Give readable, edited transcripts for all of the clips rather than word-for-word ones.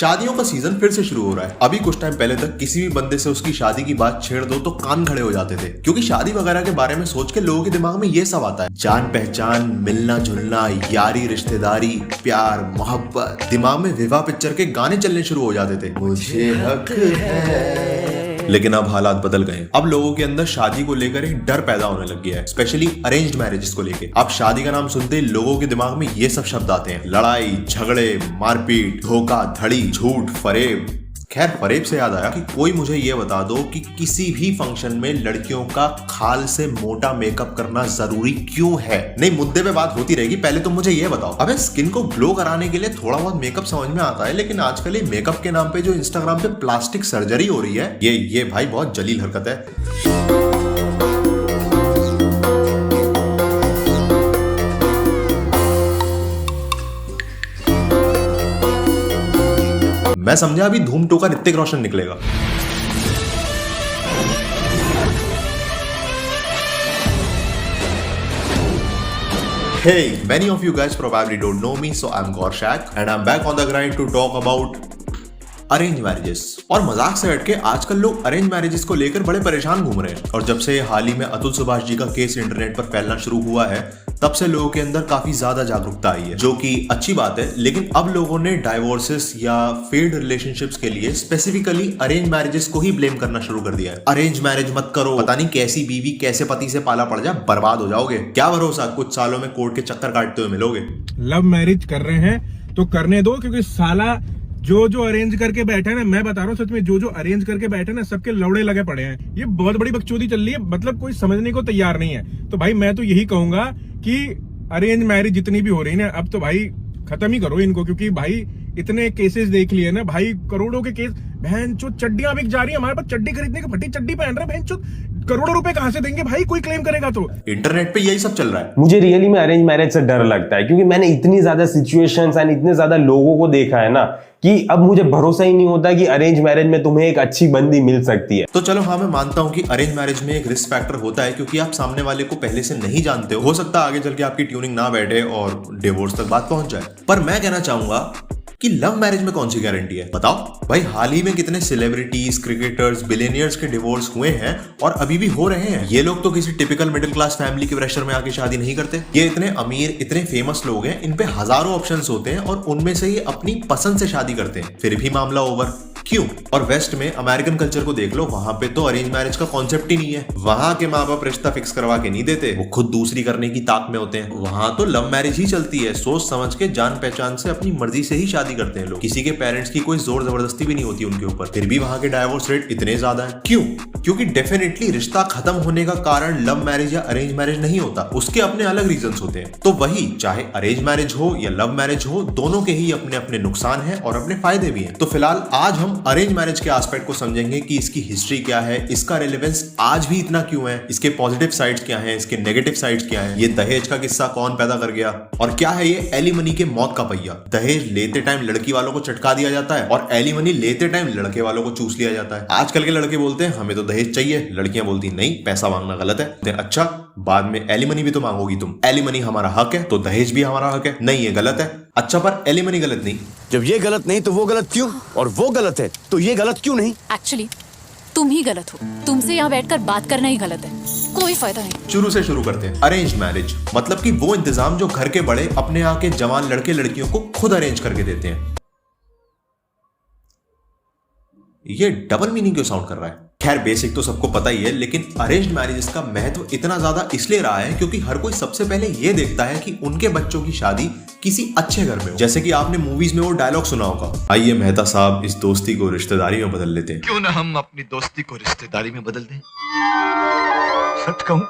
शादियों का सीजन फिर से शुरू हो रहा है। अभी कुछ टाइम पहले तक किसी भी बंदे से उसकी शादी की बात छेड़ दो तो कान खड़े हो जाते थे, क्योंकि शादी वगैरह के बारे में सोच के लोगों के दिमाग में ये सब आता है। जान पहचान, मिलना जुलना, यारी, रिश्तेदारी, प्यार, मोहब्बत। दिमाग में विवाह पिक्चर के गाने चलने शुरू हो जाते थे। मुझे हक है। लेकिन अब हालात बदल गए। अब लोगों के अंदर शादी को लेकर एक डर पैदा होने लग गया है, स्पेशली अरेंज्ड मैरिजेस को लेके। अब शादी का नाम सुनते ही लोगों के दिमाग में ये सब शब्द आते हैं: लड़ाई, झगड़े, मारपीट, धोखा धड़ी, झूठ, फरेब। खैर, फरेब से याद आया कि कोई मुझे ये बता दो कि किसी भी फंक्शन में लड़कियों का खाल से मोटा मेकअप करना जरूरी क्यों है? नहीं, मुद्दे पे बात होती रहेगी, पहले तुम मुझे ये बताओ। अबे, स्किन को ग्लो कराने के लिए थोड़ा बहुत मेकअप समझ में आता है, लेकिन आजकल ये मेकअप के नाम पे जो इंस्टाग्राम पे प्लास्टिक सर्जरी हो रही है, ये भाई बहुत जलील हरकत है। मैं समझा अभी धूम 2 का ऋतिक रोशन निकलेगा। Hey, many of you guys probably don't know me, so I'm Gorshak and I'm back on the grind to talk about arrange marriages. और मजाक से हटके आजकल लोग अरेंज मैरिजेस को लेकर बड़े परेशान घूम रहे हैं। और जब से हाल ही में अतुल सुभाष जी का केस इंटरनेट पर फैलना शुरू हुआ है, तब से लोगों के अंदर काफी ज्यादा जागरूकता आई है, जो कि अच्छी बात है। लेकिन अब लोगों ने डाइवोर्सेस या फेल्ड रिलेशनशिप्स के लिए स्पेसिफिकली अरेंज मैरिजेस को ही ब्लेम करना शुरू कर दिया है। अरेंज मैरिज मत करो, पता नहीं कैसी बीवी कैसे पति से पाला पड़ जाए, बर्बाद हो जाओगे। क्या भरोसा, कुछ सालों में कोर्ट के चक्कर काटते हुए मिलोगे। लव मैरिज कर रहे हैं तो करने दो, क्योंकि साला जो अरेंज करके बैठे हैं ना, मैं बता रहा हूँ सच में, जो अरेंज करके बैठे ना, सबके लौड़े लगे पड़े हैं। ये बहुत बड़ी बकचोदी चल रही है, मतलब कोई समझने को तैयार नहीं है। तो भाई मैं तो यही कहूंगा कि अरेंज मैरिज जितनी भी हो रही है ना, अब तो भाई खत्म ही करो इनको, क्योंकि भाई इतने केसेस देख लिए ना भाई, करोड़ों के केस। बहन चो चड्डियां बिक जा रही है, हमारे पास चड्डी खरीदने की फटी चड्डी पहन रहे, बहन चो करोड़ों रुपए कहां से देंगे भाई, कोई क्लेम करेगा तो। इंटरनेट पे यही सब चल रहा है। मुझे रियली में अरेंज मैरिज से डर लगता है, क्योंकि मैंने इतनी ज्यादा सिचुएशंस एंड इतने ज्यादा लोगों को देखा है ना, कि अब मुझे भरोसा ही नहीं होता कि अरेंज मैरिज में तुम्हें एक अच्छी बंदी मिल सकती है। तो चलो, हाँ, मैं मानता हूँ कि अरेंज मैरिज में एक रिस्क फैक्टर होता है, क्योंकि आप सामने वाले को पहले से नहीं जानते हो सकता है आगे चल के आपकी ट्यूनिंग ना बैठे और डिवोर्स तक बात पहुंच जाए। पर मैं कहना चाहूंगा कि लव मैरिज में कौन सी गारंटी है? बताओ भाई, हाल ही में कितने सेलिब्रिटीज, क्रिकेटर्स, बिलियनियर्स के डिवोर्स हुए हैं और अभी भी हो रहे हैं। ये लोग तो किसी टिपिकल मिडिल क्लास फैमिली के प्रेशर में आके शादी नहीं करते। ये इतने अमीर, इतने फेमस लोग हैं, इन पे हजारों ऑप्शंस होते हैं और उनमें से ये अपनी पसंद से शादी करते हैं, फिर भी मामला ओवर। क्यों? और वेस्ट में अमेरिकन कल्चर को देख लो, वहां पे तो अरेंज मैरिज का कॉन्सेप्ट ही नहीं है। वहां के माँ बाप रिश्ता फिक्स करवा के नहीं देते, वो खुद दूसरी करने की ताक में होते हैं। वहां तो लव मैरिज ही चलती है, सोच समझ के, जान पहचान से, अपनी मर्जी से ही शादी करते हैं लोग। किसी के पेरेंट्स की कोई जोर जबरदस्ती भी नहीं होती उनके ऊपर, फिर भी वहां के डाइवोर्स रेट इतने ज्यादा है। क्यों? क्योंकि डेफिनेटली रिश्ता खत्म होने का कारण लव मैरिज या अरेंज मैरिज नहीं होता, उसके अपने अलग रीजंस होते हैं। तो वही, चाहे अरेंज मैरिज हो या लव मैरिज हो, दोनों के ही अपने अपने नुकसान हैं और अपने फायदे भी हैं। तो फिलहाल आज हम अरेंज मैरिज के एस्पेक्ट को समझेंगे कि इसकी हिस्ट्री क्या है, इसका रेलेवेंस आज भी इतना क्यों है, इसके पॉजिटिव साइड्स क्या हैं, इसके नेगेटिव साइड्स क्या हैं, ये दहेज का किस्सा कौन पैदा कर गया, और क्या है ये एलिमनी के मौत का पहिया। दहेज लेते टाइम लड़की वालों को चटका दिया जाता है और एलिमनी लेते टाइम लड़के वालों को चूस लिया जाता है। आजकल के लड़के बोलते हैं हमें तो दहेज चाहिए, लड़कियां बोलती नहीं, पैसा मांगना गलत है। अच्छा, बाद में एलिमनी भी तो मांगोगी तुम। एलिमनी हमारा हक है तो दहेज भी हमारा हक है। नहीं, ये गलत है। अच्छा, पर एलिमनी गलत नहीं। जब ये गलत नहीं तो वो गलत क्यों, और वो गलत है तो ये गलत क्यों नहीं? एक्चुअली तुम ही गलत हो, तुमसे यहाँ बैठकर बात करना ही गलत है, कोई फायदा नहीं। शुरू से शुरू करते हैं। अरेंज मैरिज मतलब कि वो इंतजाम जो घर के बड़े अपने यहाँ के जवान लड़के लड़कियों को खुद अरेंज करके देते हैं। ये डबल मीनिंग क्यों साउंड कर रहा है? खैर, बेसिक तो सबको पता ही है, लेकिन अरेंज मैरिजेस का महत्व इतना ज्यादा इसलिए रहा है क्योंकि हर कोई सबसे पहले ये देखता है कि उनके बच्चों की शादी किसी अच्छे घर में हो। जैसे कि आपने मूवीज में वो डायलॉग सुना होगा, आइए मेहता साहब, इस दोस्ती को रिश्तेदारी में बदल लेते हैं। क्यों ना हम अपनी दोस्ती को रिश्तेदारी में बदल दें? सच कहूं,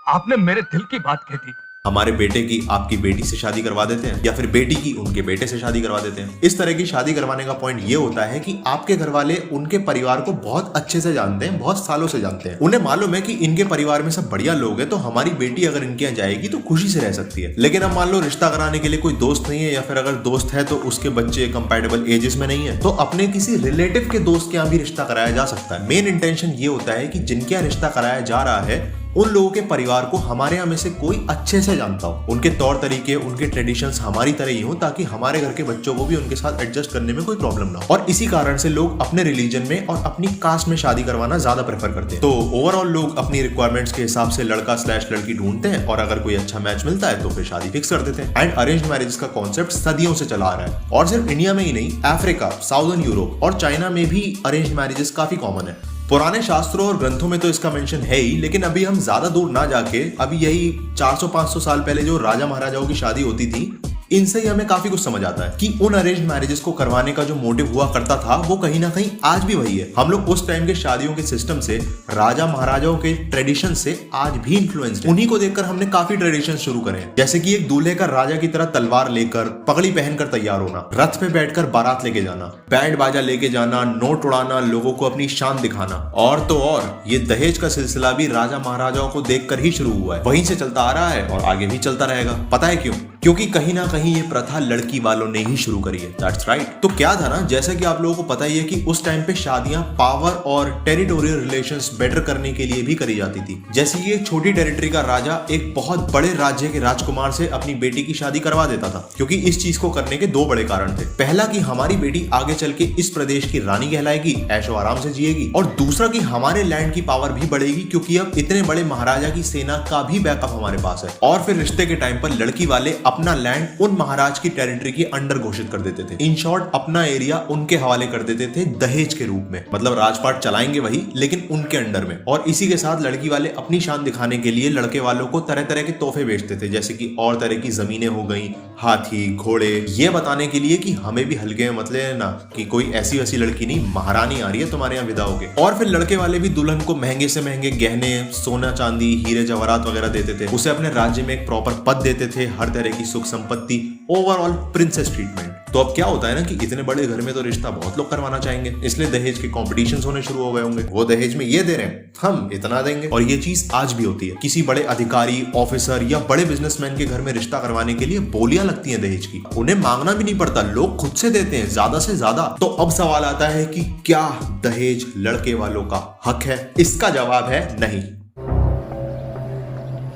आपने मेरे दिल की बात कह दी। हमारे बेटे की आपकी बेटी से शादी करवा देते हैं, या फिर बेटी की उनके बेटे से शादी करवा देते हैं। इस तरह की शादी करवाने का पॉइंट ये होता है कि आपके घर वाले उनके परिवार को बहुत अच्छे से जानते हैं, बहुत सालों से जानते हैं। उन्हें मालूम है कि इनके परिवार में सब बढ़िया लोग हैं, तो हमारी बेटी अगर इनके यहाँ जाएगी तो खुशी से रह सकती है। लेकिन अब मान लो रिश्ता कराने के लिए कोई दोस्त नहीं है, या फिर अगर दोस्त है तो उसके बच्चे कंपैटिबल एजेस में नहीं है, तो अपने किसी रिलेटिव के दोस्त के यहाँ भी रिश्ता कराया जा सकता है। मेन इंटेंशन ये होता है कि जिनके यहाँ रिश्ता कराया जा रहा है उन लोगों के परिवार को हमारे यहाँ में से कोई अच्छे से जानता हो, उनके तौर तरीके, उनके ट्रेडिशंस हमारी तरह ही हो, ताकि हमारे घर के बच्चों को भी उनके साथ एडजस्ट करने में कोई प्रॉब्लम ना हो। और इसी कारण से लोग अपने रिलीजन में और अपनी कास्ट में शादी करवाना ज्यादा प्रेफर करते हैं। तो ओवरऑल लोग अपनी रिक्वायरमेंट्स के हिसाब से लड़का/लड़की ढूंढते हैं और अगर कोई अच्छा मैच मिलता है तो फिर शादी फिक्स कर देते हैं। एंड अरेंज मैरिज का कॉन्सेप्ट सदियों से चला आ रहा है और सिर्फ इंडिया में ही नहीं, अफ्रीका, साउदर्न यूरोप और चाइना में भी अरेंज मैरिजेस काफी कॉमन है। पुराने शास्त्रों और ग्रंथों में तो इसका मेंशन है ही, लेकिन अभी हम ज्यादा दूर ना जाके अभी यही 400-500 साल पहले जो राजा महाराजाओं की शादी होती थी, इनसे ही हमें काफी कुछ समझ आता है कि उन अरेंज मैरिजेस को करवाने का जो मोटिव हुआ करता था वो कहीं ना कहीं आज भी वही है। हम लोग उस टाइम के शादियों के सिस्टम से, राजा महाराजाओं के ट्रेडिशन से आज भी इन्फ्लुएंस्ड हैं। उन्हीं को देखकर हमने काफी ट्रेडिशन शुरू करे हैं, जैसे कि एक दूल्हे का राजा की तरह तलवार लेकर, पगड़ी पहनकर तैयार होना, रथ पे बैठकर बारात लेके जाना, बैंड बाजा लेके जाना, नोट उड़ाना, लोगों को अपनी शान दिखाना। और तो और ये दहेज का सिलसिला भी राजा महाराजाओं को देखकर ही शुरू हुआ है, वहीं से चलता आ रहा है और आगे भी चलता रहेगा। पता है क्यों? क्योंकि कहीं ना कहीं ये प्रथा लड़की वालों ने ही शुरू करी है। That's right. तो क्या था ना, जैसा कि आप लोगों को पता ही है कि उस टाइम पे शादियां पावर और टेरिटोरियल रिलेशंस बेटर करने के लिए भी करी जाती थी। जैसे कि एक छोटी टेरिटरी का राजा एक बहुत बड़े राज्य के राजकुमार से अपनी बेटी की शादी करवा देता था, क्योंकि इस चीज को करने के दो बड़े कारण थे। पहला कि हमारी बेटी आगे चल के इस प्रदेश की रानी कहलाएगी, ऐशो आराम से जिएगी, और दूसरा कि हमारे लैंड की पावर भी बढ़ेगी, क्योंकि अब इतने बड़े महाराजा की सेना का भी बैकअप हमारे पास है। और फिर रिश्ते के टाइम पर लड़की वाले अपना लैंड उन महाराज की टेरिटरी के अंडर घोषित कर देते थे। इन शॉर्ट, अपना एरिया उनके हवाले कर देते थे दहेज के रूप में। मतलब राजपाट चलाएंगे वही, लेकिन उनके अंडर में। और इसी के साथ लड़की वाले अपनी शान दिखाने के लिए लड़के वालों को तरह तरह के तोहफे बेचते थे, जैसे कि और तरह की जमीनें हो गई, हाथी, घोड़े, ये बताने के लिए कि हमें भी हल्के में मत ले लेना कि कोई ऐसी वैसी लड़की नहीं, महारानी आ रही है तुम्हारे यहाँ विदा होके। और फिर लड़के वाले भी दुल्हन को महंगे से महंगे गहने, सोना चांदी, हीरे जवाहरात वगैरह देते थे। उसे अपने राज्य में एक प्रॉपर पद देते थे, हर तरह की सुख संपत्ति, ओवरऑल प्रिंसेस ट्रीटमेंट। तो अब क्या होता है ना कि इतने बड़े घर में तो रिश्ता बहुत लोग करवाना चाहेंगे, इसलिए दहेज के कॉम्पिटिशंस होने शुरू हो गए होंगे। वो दहेज में ये दे रहे हैं, हम इतना देंगे। और ये चीज आज भी होती है। किसी बड़े अधिकारी, ऑफिसर या बड़े बिजनेसमैन के घर में रिश्ता करवाने के लिए बोलियां लगती हैं दहेज की। उन्हें मांगना भी नहीं पड़ता, लोग खुद से देते हैं, ज्यादा से ज्यादा। तो अब सवाल आता है कि क्या दहेज लड़के वालों का हक है? इसका जवाब है नहीं।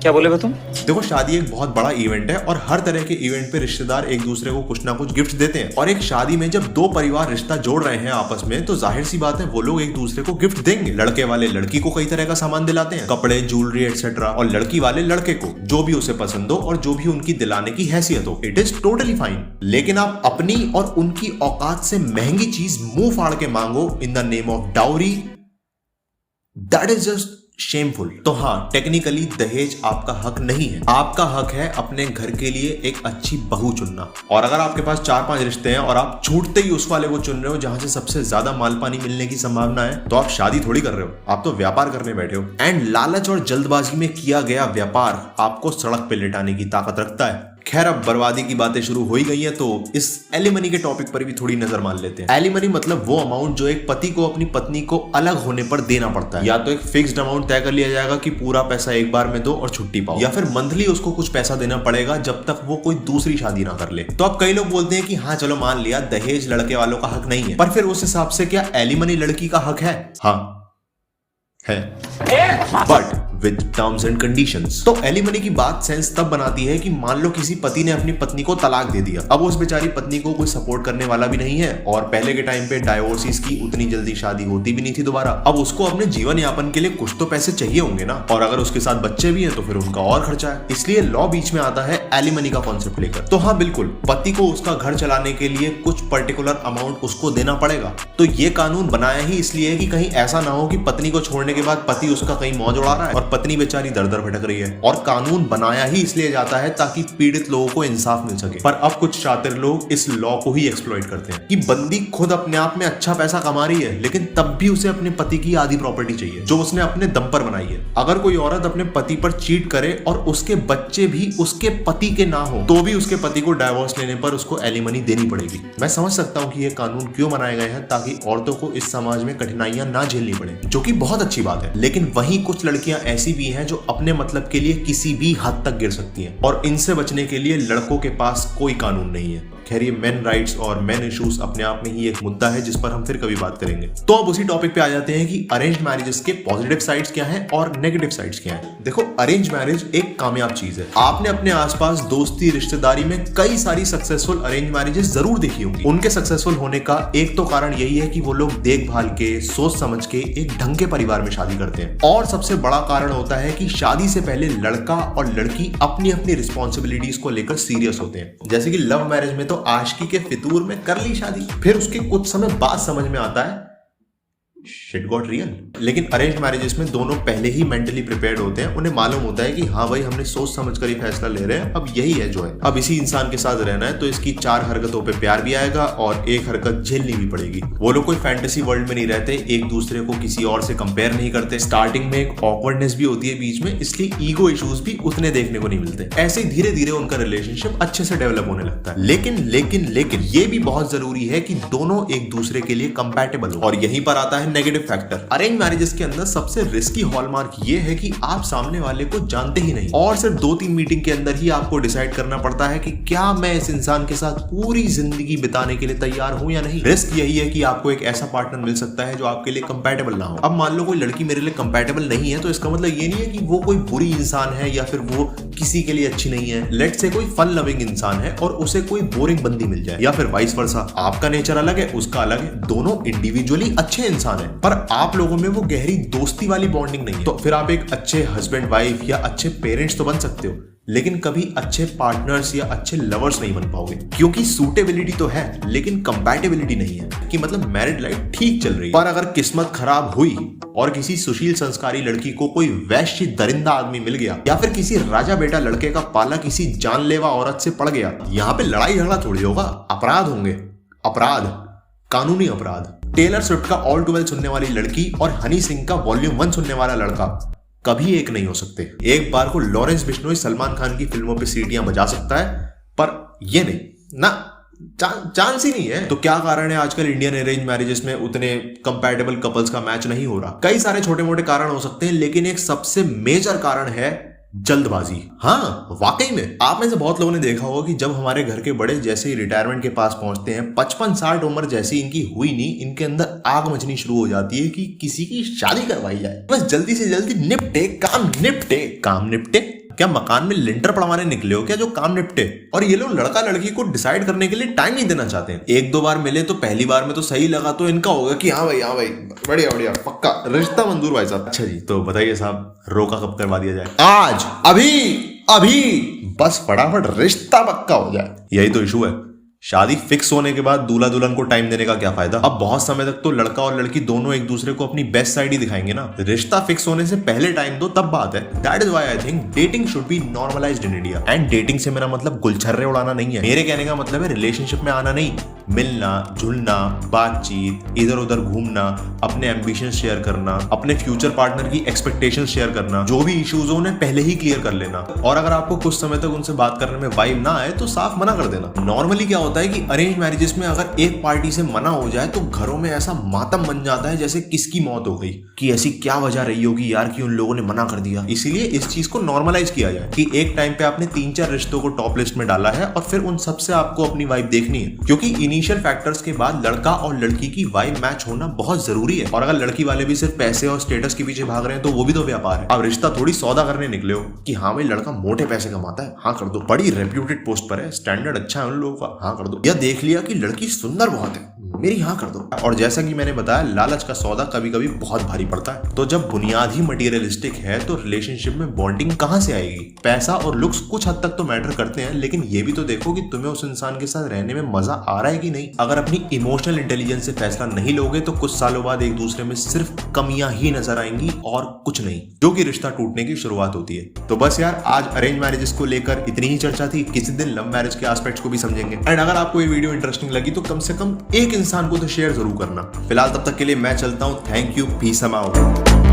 क्या बोले बे तुम? देखो, शादी एक बहुत बड़ा इवेंट है और हर तरह के इवेंट पे रिश्तेदार एक दूसरे को कुछ ना कुछ गिफ्ट देते हैं। और एक शादी में जब दो परिवार रिश्ता जोड़ रहे हैं आपस में, तो जाहिर सी बात है वो लोग एक दूसरे को गिफ्ट देंगे। लड़के वाले लड़की को कई तरह का सामान दिलाते हैं, कपड़े, ज्वेलरी एटसेट्रा, और लड़की वाले लड़के को जो भी उसे पसंद हो और जो भी उनकी दिलाने की हैसियत हो। It is totally fine. लेकिन आप अपनी और उनकी औकात से महंगी चीज मुंह फाड़ के मांगो in the name of dowry, that is just shameful. तो हाँ, टेक्निकली दहेज आपका हक नहीं है। आपका हक है अपने घर के लिए एक अच्छी बहू चुनना। और अगर आपके पास 4-5 रिश्ते हैं और आप छूटते ही उस वाले को चुन रहे हो जहां से सबसे ज्यादा माल पानी मिलने की संभावना है, तो आप शादी थोड़ी कर रहे हो, आप तो व्यापार करने बैठे हो। एंड लालच और जल्दबाजी में किया गया व्यापार आपको सड़क पे लेटाने की ताकत रखता है। खैर, अब बर्बादी की बातें शुरू हो ही गई हैं, तो इस एलिमनी के टॉपिक पर भी थोड़ी नजर मार लेते हैं। एलिमनी मतलब वो अमाउंट जो एक पति को अपनी पत्नी को अलग होने पर देना पड़ता है। या तो एक फिक्स्ड अमाउंट तय कर लिया जाएगा कि पूरा पैसा एक बार में दो और छुट्टी पाओ, या फिर मंथली उसको कुछ पैसा देना पड़ेगा जब तक वो कोई दूसरी शादी ना कर ले। तो अब कई लोग बोलते हैं कि हाँ चलो मान लिया दहेज लड़के वालों का हक नहीं है, पर फिर उस हिसाब से क्या एलिमनी लड़की का हक है? हाँ है, but with terms and conditions. तो एलिमनी की बात सेंस तब बनाती है कि मान लो किसी पति ने अपनी पत्नी को तलाक दे दिया। अब उस बेचारी पत्नी को कोई सपोर्ट करने वाला भी नहीं है, और पहले के टाइम पे डाइवोर्सिस की उतनी जल्दी शादी होती भी नहीं थी दोबारा। अब उसको अपने जीवन यापन के लिए कुछ तो पैसे चाहिए होंगे ना, और अगर उसके साथ बच्चे भी हैं तो फिर उनका और खर्चा है। इसलिए लॉ बीच में आता है एलिमनी का कॉन्सेप्ट लेकर। तो हाँ बिल्कुल, पति को उसका घर चलाने के लिए कुछ पर्टिकुलर अमाउंट उसको देना पड़ेगा। तो ये कानून बनाया ही इसलिए है कि कहीं ऐसा ना हो कि पत्नी को छोड़ने के बाद पति उसका कहीं मौज उड़ा रहा है और पत्नी बेचारी दर दर भटक रही है। और कानून बनाया ही इसलिए जाता है ताकि पीड़ित लोगों को इंसाफ मिल सके। पर अब कुछ शातिर लोग इस लॉ को ही एक्सप्लॉइट करते हैं कि बंदी खुद अपने आप में अच्छा पैसा कमा रही है, लेकिन तब भी उसे अपने पति की आधी प्रॉपर्टी चाहिए जो उसने अपने दम पर बनाई है। अगर कोई औरत अपने पति पर चीट करे और उसके बच्चे भी उसके पति के ना हो, तो भी उसके पति को डाइवोर्स लेने पर उसको एलिमनी देनी पड़ेगी। मैं समझ सकता हूँ कि ये कानून क्यों बनाए गए हैं, ताकि औरतों को इस समाज में कठिनाइयां ना झेलनी पड़े, जो कि बहुत अच्छी बात है। लेकिन वहीं कुछ लड़कियां ऐसी भी हैं जो अपने मतलब के लिए किसी भी हद तक गिर सकती हैं, और इनसे बचने के लिए लड़कों के पास कोई कानून नहीं है। खैर ये मेन राइट्स और मेन इश्यूज अपने आप में ही एक मुद्दा है जिस पर हम फिर कभी बात करेंगे। तो अब उसी टॉपिक पे आ जाते हैं कि अरेंज मैरिजेस के पॉजिटिव साइड्स क्या हैं और नेगेटिव साइड्स क्या हैं। देखो, अरेंज मैरिज एक कामयाब चीज है। आपने अपने आसपास दोस्ती रिश्तेदारी में कई सारी सक्सेसफुल अरेंज मैरिजेस जरूर देखी होंगी। उनके सक्सेसफुल होने का एक तो कारण यही है कि वो लोग देखभाल के, सोच समझ के एक ढंग के परिवार में शादी करते हैं, और सबसे बड़ा कारण होता है कि शादी से पहले लड़का और लड़की अपनी अपनी रिस्पॉन्सिबिलिटीज को लेकर सीरियस होते हैं। जैसे कि लव मैरिज में तो आशिकी के फितूर में कर ली शादी, फिर उसके कुछ समय बाद समझ में आता है शिट गॉट रियल। लेकिन अरेंज मैरिजेस में दोनों पहले ही मेंटली प्रिपेयर्ड होते हैं। उन्हें मालूम होता है कि हाँ भाई, हमने सोच समझ कर ही फैसला ले रहे हैं, अब यही है जो है। अब इसी इंसान के साथ रहना है तो इसकी 4 हरकतों पे प्यार भी आएगा और 1 हरकत झेलनी भी पड़ेगी। वो लोग कोई फैंटेसी वर्ल्ड में नहीं रहते, एक दूसरे को किसी और से कंपेयर नहीं करते। स्टार्टिंग में एक ऑकवर्डनेस भी होती है बीच में, इसलिए ईगो इश्यूज भी उतने देखने को नहीं मिलते। ऐसे ही धीरे धीरे उनका रिलेशनशिप अच्छे से डेवलप होने लगता है। लेकिन ये भी बहुत जरूरी है कि दोनों एक दूसरे के लिए कंपैटिबल हो, और यहीं पर आता है नेगेटिव फैक्टर। अरेंज मैरिजेस के अंदर सबसे रिस्की हॉलमार्क ये है कि आप सामने वाले को जानते ही नहीं, और सिर्फ 2-3 मीटिंग के अंदर ही आपको डिसाइड करना पड़ता है कि क्या मैं इस इंसान के साथ पूरी जिंदगी बिताने के लिए तैयार हूं या नहीं। रिस्क यही है कि आपको एक ऐसा पार्टनर मिल सकता है जो आपके लिए कंपैटिबल ना हो। अब मान लो कोई लड़की मेरे लिए कंपैटिबल नहीं है, तो इसका मतलब ये नहीं है कि वो कोई बुरी इंसान है या फिर वो किसी के लिए अच्छी नहीं है। लेट्स से कोई फन लविंग इंसान है और उसे कोई बोरिंग बंदी मिल जाए, या फिर वाइस वर्सा। आपका नेचर अलग है, उसका अलग है, दोनों इंडिविजुअली अच्छे इंसान है, पर आप लोगों में वो गहरी दोस्ती वाली बॉन्डिंग नहीं है। तो फिर आप एक अच्छे हस्बैंड वाइफ या अच्छे पेरेंट्स तो बन सकते हो, लेकिन कभी अच्छे पार्टनर्स या अच्छे लवर्स नहीं बन पाओगे, क्योंकि सूटेबिलिटी तो है लेकिन कंपैटिबिलिटी नहीं है। कि मतलब मैरिड लाइफ ठीक चल रही है, पर अगर किस्मत खराब हुई और किसी सुशील संस्कारी लड़की को कोई वैश्य दरिंदा आदमी मिल गया, या फिर किसी राजा बेटा लड़के का पाला किसी जानलेवा औरत से पड़ गया, यहाँ पे लड़ाई झगड़ा थोड़ी होगा, अपराध होंगे। अपराध, कानूनी अपराध। टेलर स्विफ्ट का ऑल टू वेल सुनने वाली लड़की और हनी सिंह का वॉल्यूम 1 सुनने वाला लड़का कभी एक नहीं हो सकते। एक बार को लॉरेंस बिश्नोई सलमान खान की फिल्मों पे सीटियां बजा सकता है, पर ये नहीं ना, चांस ही नहीं है। तो क्या कारण है आजकल इंडियन अरेंज मैरिजेस में उतने कंपैटिबल कपल्स का मैच नहीं हो रहा? कई सारे छोटे मोटे कारण हो सकते हैं, लेकिन एक सबसे मेजर कारण है जल्दबाजी। हाँ, वाकई में आप में से बहुत लोगों ने देखा होगा कि जब हमारे घर के बड़े जैसे ही रिटायरमेंट के पास पहुंचते हैं, 55-60 उम्र जैसी इनकी हुई नहीं, इनके अंदर आग मचनी शुरू हो जाती है कि किसी की शादी करवाई जाए। बस जल्दी से जल्दी निपटे, काम निपटे। क्या मकान में लिंटर पड़वाने निकले हो क्या जो काम निपटे? और ये लोग लड़का लड़की को डिसाइड करने के लिए टाइम नहीं देना चाहते हैं। 1-2 बार मिले तो पहली बार में तो सही लगा तो इनका होगा कि हाँ भाई बढ़िया पक्का रिश्ता मंजूर भाई साहब। अच्छा जी, तो बताइए साहब, रोका कब करवा दिया जाए? आज, अभी बस फटाफट रिश्ता पक्का हो जाए। यही तो इशू है। शादी फिक्स होने के बाद दूल्हा दुल्हन को टाइम देने का क्या फायदा? अब बहुत समय तक तो लड़का और लड़की दोनों एक दूसरे को अपनी बेस्ट साइड ही दिखाएंगे ना। रिश्ता फिक्स होने से पहले टाइम दो, तब बात है। That is why I think dating should be normalised in India. And dating से मेरा मतलब गुलछर्रे उड़ाना नहीं है। मेरे कहने का मतलब है रिलेशनशिप में आना नहीं, मिलना जुलना, बातचीत, इधर उधर घूमना, अपने एम्बिशन शेयर करना, अपने फ्यूचर पार्टनर की एक्सपेक्टेशन शेयर करना, जो भी इश्यूज हो उन्हें पहले ही क्लियर कर लेना। और अगर आपको कुछ समय तक उनसे बात करने में वाइब ना आए तो साफ मना कर देना। नॉर्मली क्या होता है कि अरेंज मैरिजेस में अगर एक पार्टी से मना हो जाए तो घरों में ऐसा मातम बन जाता है जैसे किसकी मौत हो गई, कि ऐसी क्या वजह रही होगी यार कि उन लोगों ने मना कर दिया। इसीलिए इस चीज को नॉर्मलाइज किया जाए कि एक टाइम पे आपने 3-4 रिश्तों को टॉप लिस्ट में डाला है और फिर उन सबसे आपको अपनी वाइब देखनी है, क्योंकि इनिशियल फैक्टर्स के बाद लड़का और लड़की की वाइब मैच होना बहुत जरूरी है। और अगर लड़की वाले भी सिर्फ पैसे और स्टेटस के पीछे भाग रहे हैं तो वो भी तो व्यापार है। अब रिश्ता थोड़ी सौदा करने निकले हो कि हाँ भाई लड़का मोटे पैसे कमाता है, हाँ कर दो, बड़ी रेप्यूटेड पोस्ट पर है, स्टैंडर्ड अच्छा है उन लोगों का, हाँ कर दो, या देख लिया कि लड़की सुंदर बहुत है मेरी, हाँ कर दो। और जैसा कि मैंने बताया, लालच का सौदा कभी कभी बहुत भारी पड़ता है। तो जब बुनियाद ही मटेरियलिस्टिक है तो रिलेशनशिप में बॉन्डिंग कहां से आएगी? पैसा और लुक्स कुछ हद तक तो मैटर करते हैं, लेकिन ये भी तो देखो कि तुम्हें उस इंसान के साथ रहने में मजा आ रहा है कि नहीं। अगर अपनी इमोशनल इंटेलिजेंस से फैसला नहीं लोगे तो कुछ सालों बाद एक दूसरे में सिर्फ कमियां ही नजर आएंगी और कुछ नहीं, जो कि रिश्ता टूटने की शुरुआत होती है। तो बस यार, आज अरेंज मैरिजेस को लेकर इतनी ही चर्चा थी। किसी दिन लव मैरिज के एस्पेक्ट्स को भी समझेंगे। एंड अगर आपको ये वीडियो इंटरेस्टिंग लगी तो कम से कम एक इंसान को तो शेयर जरूर करना। फिलहाल तब तक के लिए मैं चलता हूं। Thank you, peace out.